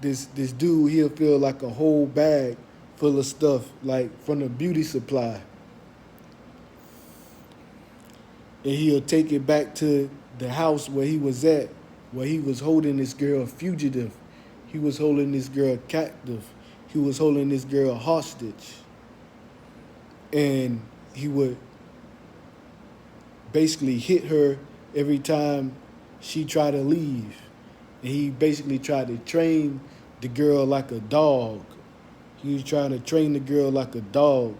this dude, he'll feel like a whole bag full of stuff, like from the beauty supply, and he'll take it back to the house where he was at, where he was holding this girl fugitive. He was holding this girl captive. He was holding this girl hostage. And he would basically hit her every time she tried to leave. And he basically tried to train the girl like a dog. He was trying to train the girl like a dog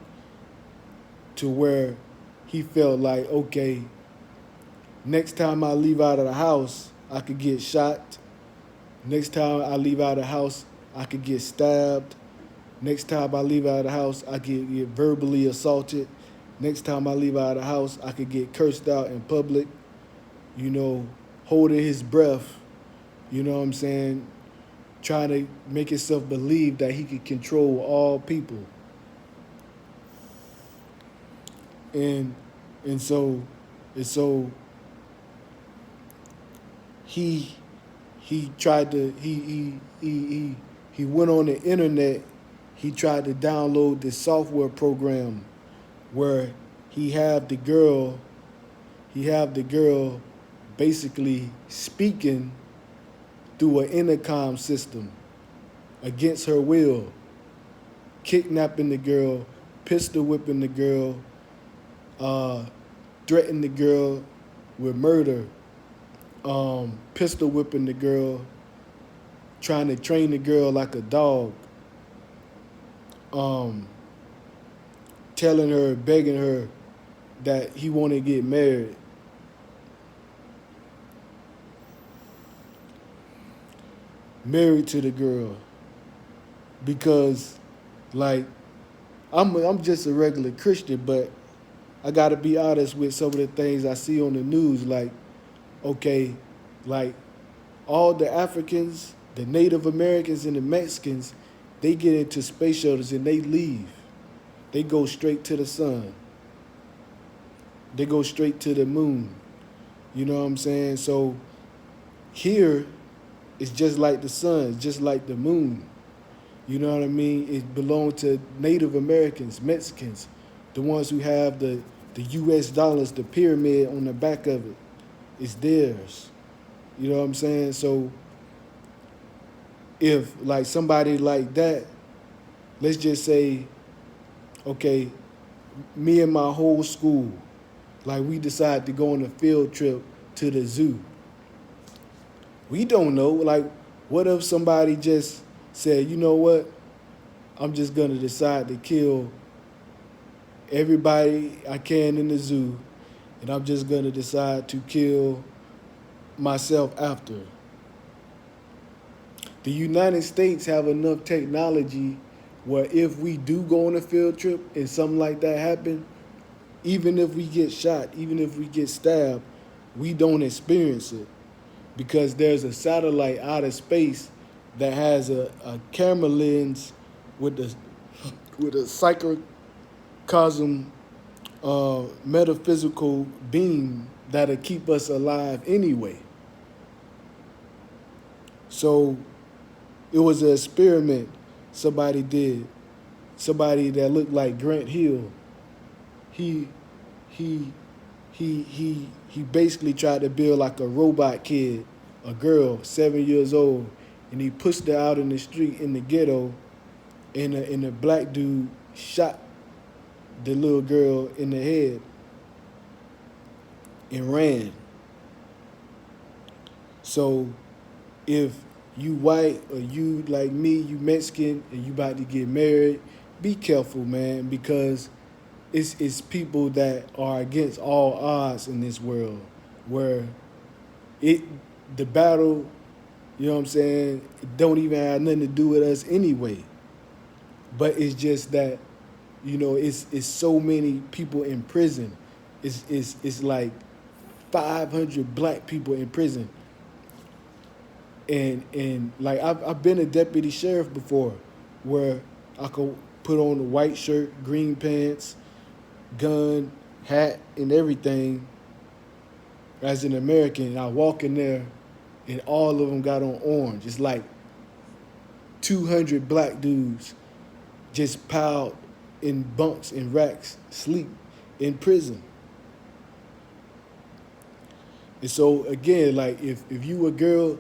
to where he felt like, okay, next time I leave out of the house, I could get shot. Next time I leave out of the house, I could get stabbed. Next time I leave out of the house, I could get verbally assaulted. Next time I leave out of the house, I could get cursed out in public. You know, holding his breath, you know what I'm saying? Trying to make himself believe that he could control all people. And so he tried to he went on the internet. He tried to download this software program where he have the girl basically speaking through an intercom system against her will, kidnapping the girl, pistol whipping the girl, threatening the girl with murder, pistol whipping the girl, trying to train the girl like a dog, telling her, begging her that he want to get married. Married to the girl. Because, like, I'm just a regular Christian, but I got to be honest with some of the things I see on the news. Like, okay, like all the Africans, the Native Americans, and the Mexicans, they get into space shuttles and they leave. They go straight to the sun. They go straight to the moon. You know what I'm saying? So here, it's just like the sun, it's just like the moon. You know what I mean? It belongs to Native Americans, Mexicans, the ones who have the US dollars, the pyramid on the back of it. It's theirs. You know what I'm saying? So if like somebody like that, let's just say, okay, me and my whole school, like we decide to go on a field trip to the zoo. We don't know, like, what if somebody just said, you know what, I'm just gonna decide to kill everybody I can in the zoo, and I'm just gonna decide to kill myself after. The United States have enough technology where if we do go on a field trip and something like that happen, even if we get shot, even if we get stabbed, we don't experience it because there's a satellite out of space that has a camera lens with a psychocosm metaphysical beam that'll keep us alive anyway. So it was an experiment somebody did. Somebody that looked like Grant Hill. He basically tried to build like a robot kid, a girl, 7 years old, and he pushed her out in the street in the ghetto, and a black dude shot the little girl in the head and ran. So if you white or you like me, you Mexican, and you about to get married, be careful, man, because it's people that are against all odds in this world, where the battle, you know what I'm saying, it don't even have nothing to do with us anyway. But it's just that, you know, it's so many people in prison. It's like 500 black people in prison. And like I've been a deputy sheriff before, where I could put on a white shirt, green pants, gun, hat, and everything as an American. And I walk in there, and all of them got on orange. It's like 200 black dudes just piled in bunks and racks, sleep in prison. And so again, like if you a girl,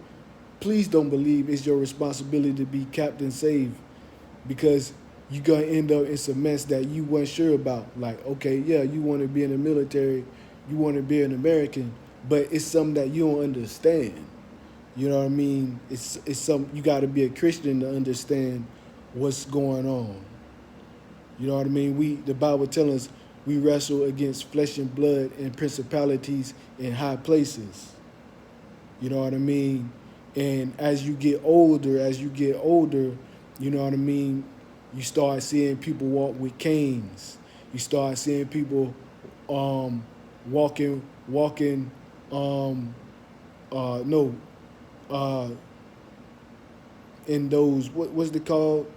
please don't believe it's your responsibility to be Captain Save, because you're gonna end up in some mess that you weren't sure about. Like, okay, yeah, you want to be in the military, you want to be an American, but it's something that you don't understand. You know what I mean? It's something you got to be a Christian to understand what's going on. You know what I mean? The Bible tells us we wrestle against flesh and blood and principalities in high places. You know what I mean? And as you get older, you know what I mean, you start seeing people walk with canes. You start seeing people walking no in those what's they called,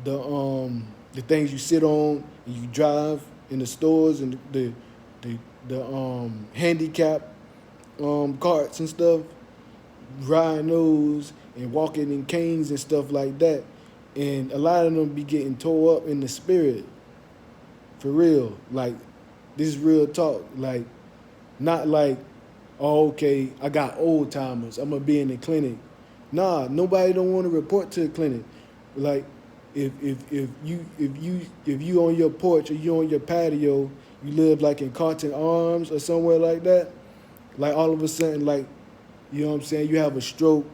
the things you sit on and you drive in the stores, and the handicap carts and stuff, riding those and walking in canes and stuff like that. And a lot of them be getting tore up in the spirit, for real. Like, this is real talk. Like, not like, oh, okay, I got old timers, I'm gonna be in the clinic. Nah, nobody don't want to report to the clinic. Like, if you on your porch or you on your patio, you live like in Carlton Arms or somewhere like that, like all of a sudden, like, you know what I'm saying, you have a stroke,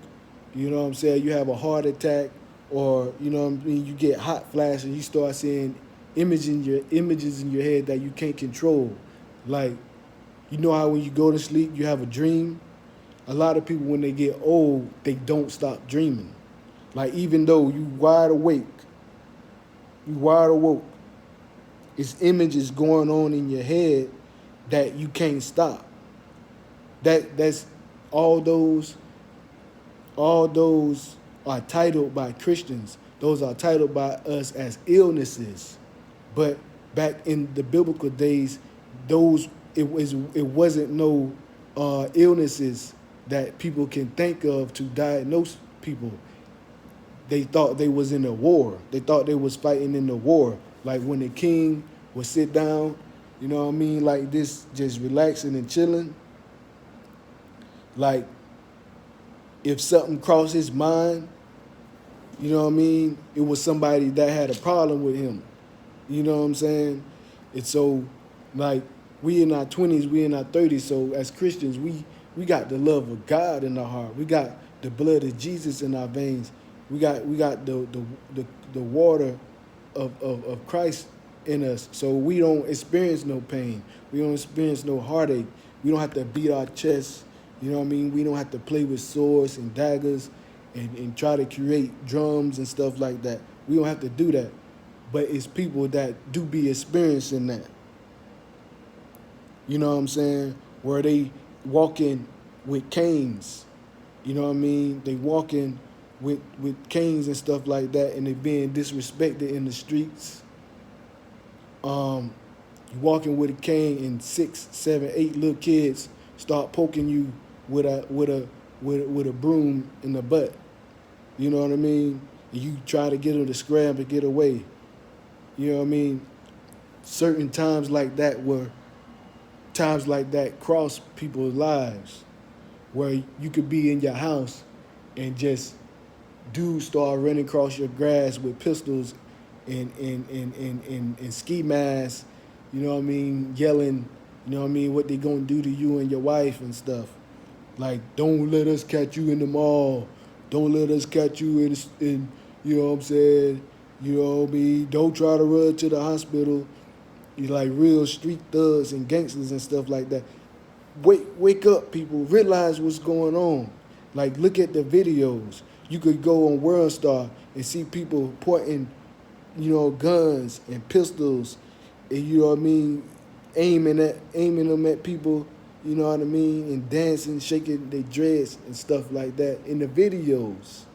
you know what I'm saying, you have a heart attack, or you know what I mean, you get hot flashes, you start seeing images in your head that you can't control. Like, you know how when you go to sleep, you have a dream? A lot of people, when they get old, they don't stop dreaming. Like, even though you wide awake, it's images going on in your head that you can't stop. That's all those are titled by Christians. Those are titled by us as illnesses. But back in the biblical days, it wasn't no illnesses that people can think of to diagnose people. They thought they was in a war. They thought they was fighting in the war. Like when the king would sit down, you know what I mean, like this, just relaxing and chilling. Like, if something crossed his mind, you know what I mean, it was somebody that had a problem with him. You know what I'm saying? And so, like, we in our 20s, we in our 30s, so as Christians, we got the love of God in our heart. We got the blood of Jesus in our veins. We got the water of Christ in us. So we don't experience no pain. We don't experience no heartache. We don't have to beat our chests. You know what I mean? We don't have to play with swords and daggers and try to create drums and stuff like that. We don't have to do that. But it's people that do be experiencing that. You know what I'm saying? Where they walking with canes. You know what I mean? They walking with canes and stuff like that, and they being disrespected in the streets. You walking with a cane, and 6, 7, 8 little kids start poking you with a broom in the butt. You know what I mean? And you try to get them to scramble, get away. You know what I mean? Certain times like that cross people's lives, where you could be in your house and just dudes start running across your grass with pistols and ski masks, you know what I mean, yelling, you know what I mean, what they gonna do to you and your wife and stuff. Like, don't let us catch you in the mall. Don't let us catch you in you know what I'm saying? You know what I mean? Don't try to run to the hospital. You like real street thugs and gangsters and stuff like that. Wake up, people. Realize what's going on. Like, look at the videos. You could go on World Star and see people pointing, you know, guns and pistols, and you know what I mean, aiming them at people, you know what I mean, and dancing, shaking their dreads and stuff like that in the videos.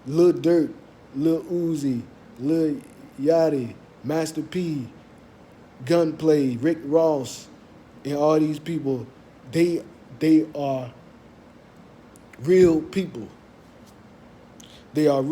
Lil Durk, Lil Uzi, Lil Yachty, Master P, Gunplay, Rick Ross, and all these people, they are real people. They are